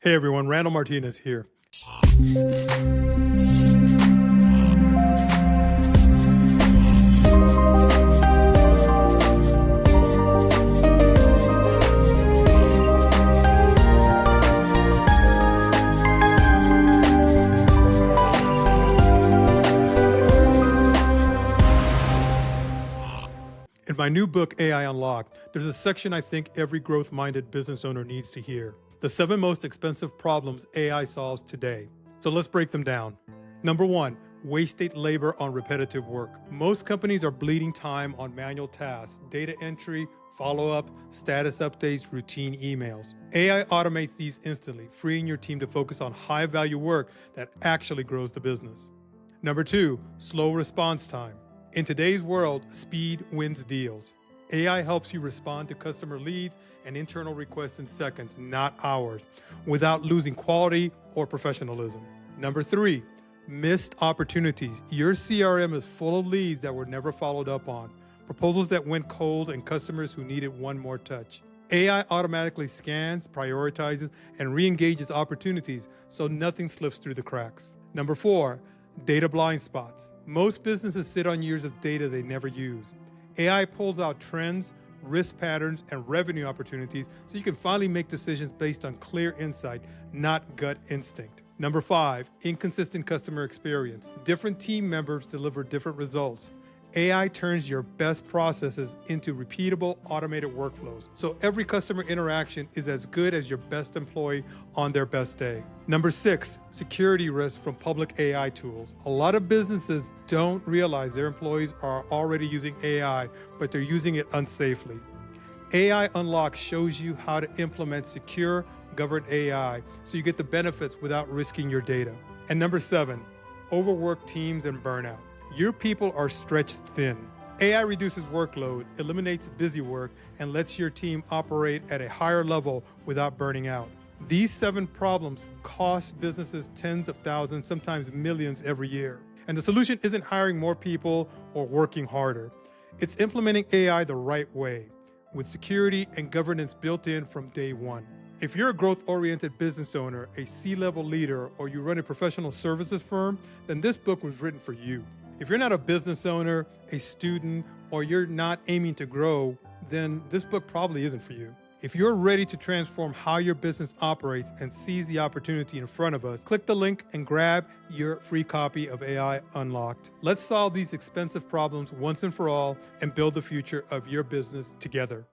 Hey everyone, Randall Martinez here. In my new book, AI Unlocked, there's a section I think every growth-minded business owner needs to hear. The 7 most expensive problems AI solves today. So let's break them down. Number 1, wasted labor on repetitive work. Most companies are bleeding time on manual tasks, data entry, follow-up, status updates, routine emails. AI automates these instantly, freeing your team to focus on high-value work that actually grows the business. Number 2, slow response time. In today's world, speed wins deals. AI helps you respond to customer leads and internal requests in seconds, not hours, without losing quality or professionalism. Number 3, missed opportunities. Your CRM is full of leads that were never followed up on, proposals that went cold, and customers who needed one more touch. AI automatically scans, prioritizes, and re-engages opportunities so nothing slips through the cracks. Number 4, data blind spots. Most businesses sit on years of data they never use. AI pulls out trends, risk patterns, and revenue opportunities so you can finally make decisions based on clear insight, not gut instinct. Number 5, inconsistent customer experience. Different team members deliver different results. AI turns your best processes into repeatable, automated workflows, so every customer interaction is as good as your best employee on their best day. Number 6, security risk from public AI tools. A lot of businesses don't realize their employees are already using AI, but they're using it unsafely. AI Unlock shows you how to implement secure, governed AI so you get the benefits without risking your data. And number 7, overworked teams and burnout. Your people are stretched thin. AI reduces workload, eliminates busy work, and lets your team operate at a higher level without burning out. These 7 problems cost businesses tens of thousands, sometimes millions every year. And the solution isn't hiring more people or working harder. It's implementing AI the right way, with security and governance built in from day one. If you're a growth-oriented business owner, a C-level leader, or you run a professional services firm, then this book was written for you. If you're not a business owner, a student, or you're not aiming to grow, then this book probably isn't for you. If you're ready to transform how your business operates and seize the opportunity in front of us, click the link and grab your free copy of AI Unlocked. Let's solve these expensive problems once and for all and build the future of your business together.